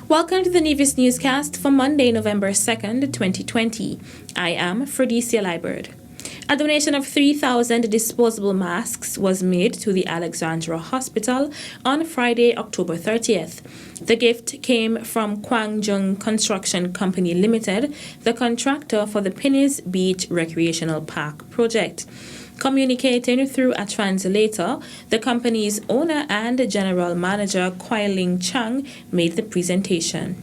Welcome to the Nevis newscast for Monday, November 2nd, 2020. I am Fredecia Liburd. A donation of 3,000 disposable masks was made to the Alexandra Hospital on Friday, October 30th. The gift came from Kwangjung Construction Company Limited, the contractor for the Penny's Beach Recreational Park project. Communicating through a translator, the company's owner and general manager, Kwai Ling Chang, made the presentation.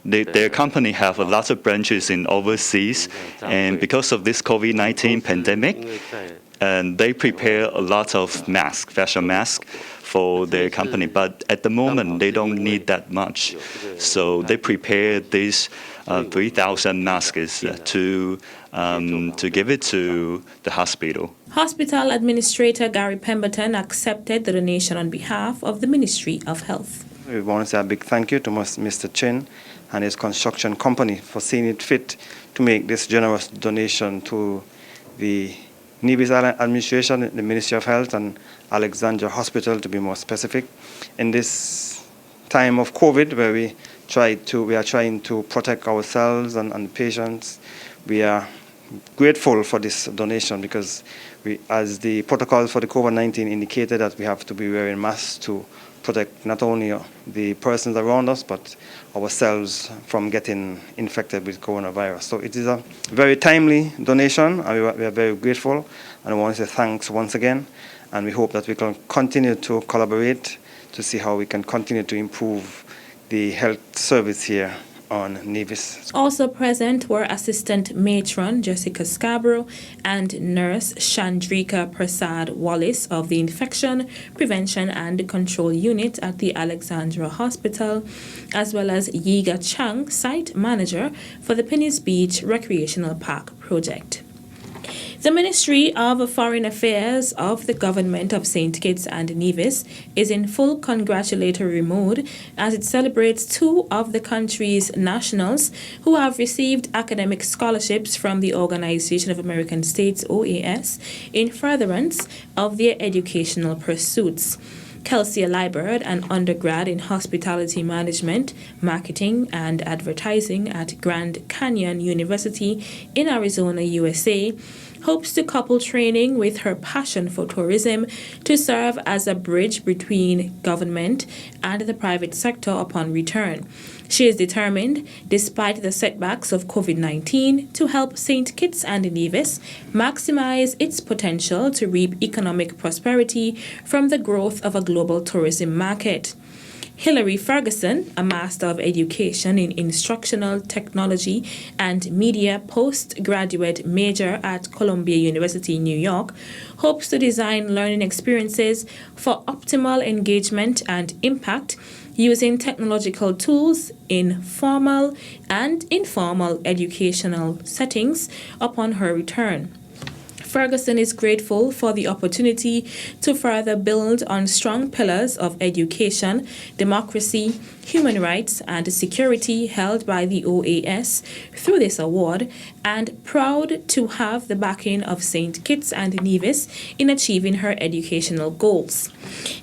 Their company have a lot of branches in overseas, and because of this COVID-19 pandemic, and they prepare a lot of masks, facial masks, for their company. But at the moment, they don't need that much, so they prepare these 3,000 masks to give it to the hospital. Hospital Administrator Gary Pemberton accepted the donation on behalf of the Ministry of Health. We want to say a big thank you to Mr. Chin and his construction company for seeing it fit to make this generous donation to the Nevis Island administration, the Ministry of Health, and Alexandra Hospital, to be more specific. In this time of COVID, where we are trying to protect ourselves and patients, we are grateful for this donation because as the protocol for the COVID-19 indicated, that we have to be wearing masks to protect not only the persons around us, but ourselves from getting infected with coronavirus. So it is a very timely donation, and we are very grateful. And I want to say thanks once again, and we hope that we can continue to collaborate to see how we can continue to improve the health service here on Nevis. Also present were Assistant Matron Jessica Scarborough and Nurse Chandrika Prasad Wallace of the Infection Prevention and Control Unit at the Alexandra Hospital, as well as Yiga Chang, Site Manager for the Penny's Beach Recreational Park project. The Ministry of Foreign Affairs of the Government of St. Kitts and Nevis is in full congratulatory mode as it celebrates two of the country's nationals who have received academic scholarships from the Organization of American States, OAS, in furtherance of their educational pursuits. Kelsey Liburd, an undergrad in hospitality management, marketing, and advertising at Grand Canyon University in Arizona, USA, hopes to couple training with her passion for tourism to serve as a bridge between government and the private sector upon return. She is determined, despite the setbacks of COVID-19, to help St. Kitts and Nevis maximize its potential to reap economic prosperity from the growth of a global tourism market. Hilary Ferguson, a Master of Education in Instructional Technology and Media postgraduate major at Columbia University, New York, hopes to design learning experiences for optimal engagement and impact using technological tools in formal and informal educational settings upon her return. Ferguson is grateful for the opportunity to further build on strong pillars of education, democracy, human rights, and security held by the OAS through this award, and proud to have the backing of St. Kitts and Nevis in achieving her educational goals.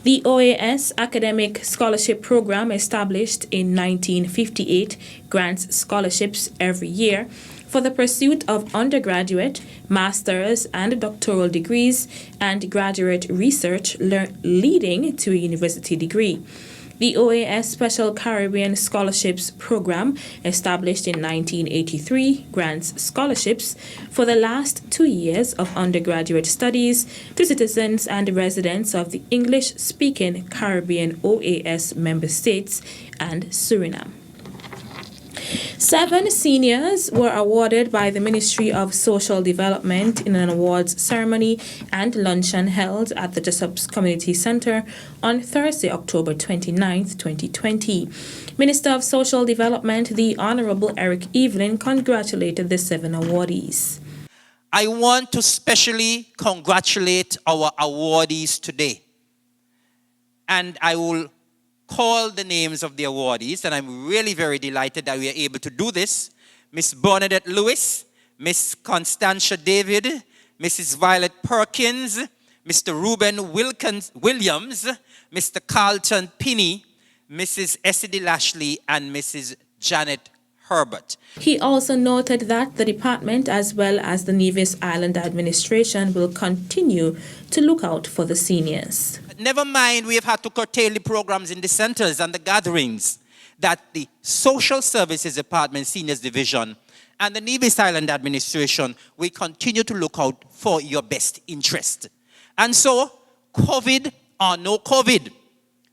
The OAS Academic Scholarship Program, established in 1958, grants scholarships every year for the pursuit of undergraduate, master's, and doctoral degrees and graduate research leading to a university degree. The OAS Special Caribbean Scholarships Program, established in 1983, grants scholarships for the last 2 years of undergraduate studies to citizens and residents of the English-speaking Caribbean OAS member states and Suriname. 7 seniors were awarded by the Ministry of Social Development in an awards ceremony and luncheon held at the Jessups Community Center on Thursday, October 29, 2020. Minister of Social Development, the Honorable Eric Evelyn, congratulated the 7 awardees. I want to specially congratulate our awardees today. And I will call the names of the awardees, and I'm really very delighted that we are able to do this. Miss Bernadette Lewis, Miss Constantia David, Mrs. Violet Perkins, Mr. Ruben Williams, Mr. Carlton Pinney, Mrs. Essidi Lashley, and Mrs. Janet Herbert. He also noted that the department, as well as the Nevis Island administration, will continue to look out for the seniors. Never mind, we have had to curtail the programs in the centers and the gatherings, that the Social Services Department, Seniors Division, and the Nevis Island administration will continue to look out for your best interest. And so, COVID or no COVID,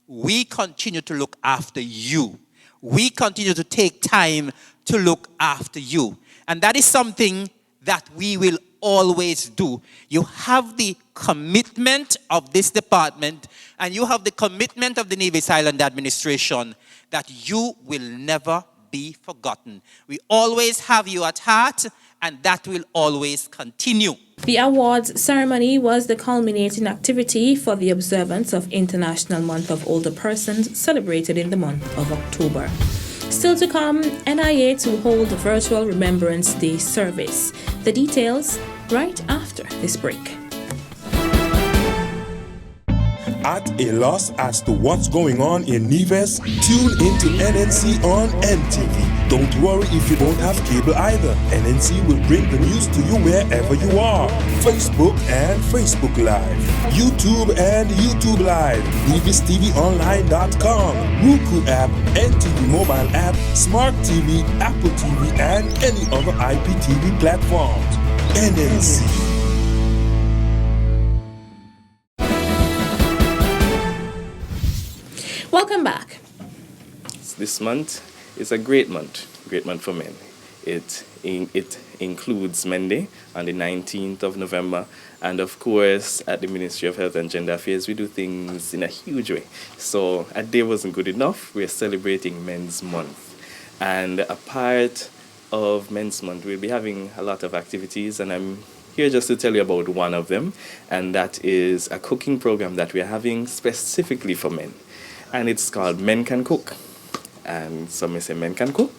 we continue to look after you. We continue to take time to look after you. And that is something that we will always do. You have the commitment of this department, and you have the commitment of the Nevis Island administration that you will never be forgotten. We always have you at heart, and that will always continue. The awards ceremony was the culminating activity for the observance of International Month of Older Persons, celebrated in the month of October. Still to come, NIH will hold a virtual Remembrance Day service. The details right after this break. At a loss as to what's going on in Nevis? Tune into NNC on NTV. Don't worry if you don't have cable either. NNC will bring the news to you wherever you are. Facebook and Facebook Live. YouTube and YouTube Live. NevisTVOnline.com. Roku app, NTV mobile app, Smart TV, Apple TV, and any other IPTV platforms. NNC. Welcome back. This month is a great month for men. It includes Men Day on the 19th of November, and of course at the Ministry of Health and Gender Affairs we do things in a huge way. So a day wasn't good enough. We're celebrating Men's Month, and a part of Men's Month we'll be having a lot of activities, and I'm here just to tell you about one of them, and that is a cooking program that we're having specifically for men. And it's called Men Can Cook. And some may say men can cook.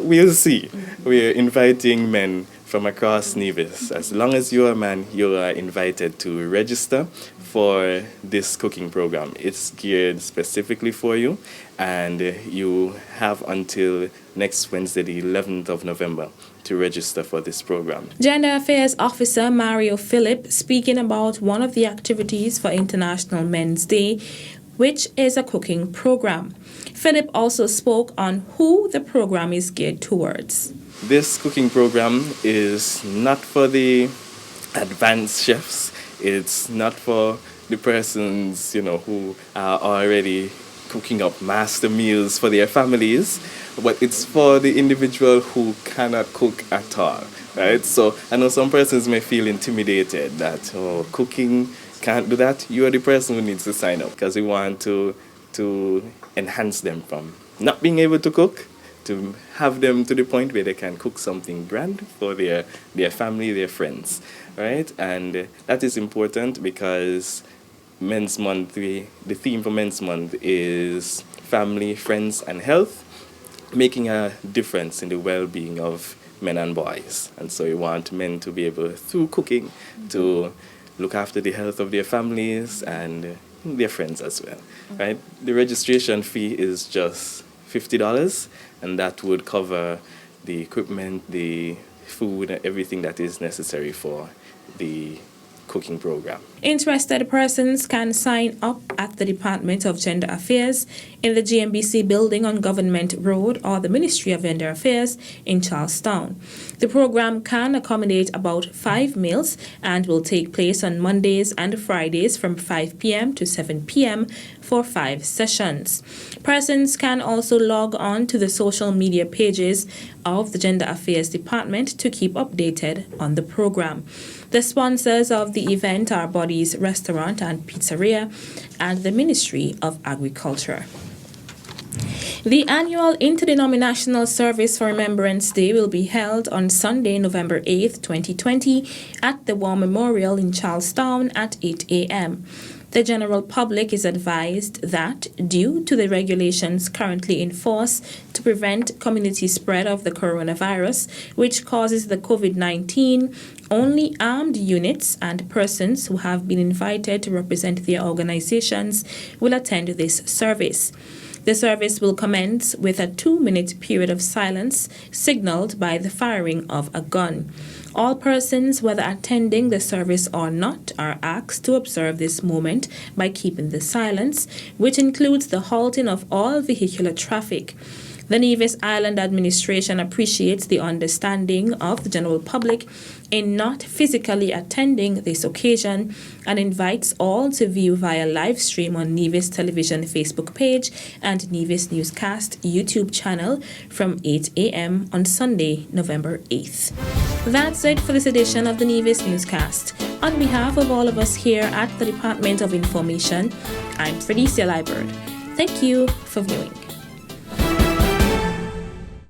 We'll see. We're inviting men from across Nevis. As long as you're a man, you are invited to register for this cooking program. It's geared specifically for you, and you have until next Wednesday, the 11th of November, to register for this program. Gender Affairs Officer Mario Phillip speaking about one of the activities for International Men's Day, which is a cooking program. Philip also spoke on who the program is geared towards. This cooking program is not for the advanced chefs. It's not for the persons, who are already cooking up master meals for their families, but it's for the individual who cannot cook at all, right? So I know some persons may feel intimidated that, cooking can't do that. You are the person who needs to sign up, because we want to enhance them from not being able to cook to have them to the point where they can cook something grand for their family, their friends, right? And that is important because Men's Month, the theme for Men's Month is family, friends, and health, making a difference in the well-being of men and boys. And so we want men to be able, through cooking, to look after the health of their families and their friends as well, right? The registration fee is just $50, and that would cover the equipment, the food, and everything that is necessary for the cooking program. Interested persons can sign up at the Department of Gender Affairs in the GMBC building on Government Road or the Ministry of Gender Affairs in Charlestown. The program can accommodate about 5 meals and will take place on Mondays and Fridays from 5 p.m. to 7 p.m. for 5 sessions. Persons can also log on to the social media pages of the Gender Affairs Department to keep updated on the program. The sponsors of the event are Boddy's Restaurant and Pizzeria and the Ministry of Agriculture. The annual Interdenominational Service for Remembrance Day will be held on Sunday, November 8th, 2020 at the War Memorial in Charlestown at 8 a.m. The general public is advised that, due to the regulations currently in force to prevent community spread of the coronavirus, which causes the COVID-19, Only armed units and persons who have been invited to represent their organizations will attend this service. The service will commence with a 2-minute period of silence signaled by the firing of a gun. All persons, whether attending the service or not, are asked to observe this moment by keeping the silence, which includes the halting of all vehicular traffic. The Nevis Island Administration appreciates the understanding of the general public in not physically attending this occasion and invites all to view via live stream on Nevis Television Facebook page and Nevis Newscast YouTube channel from 8 a.m. on Sunday, November 8th. That's it for this edition of the Nevis Newscast. On behalf of all of us here at the Department of Information, I'm Felicia Liburd. Thank you for viewing.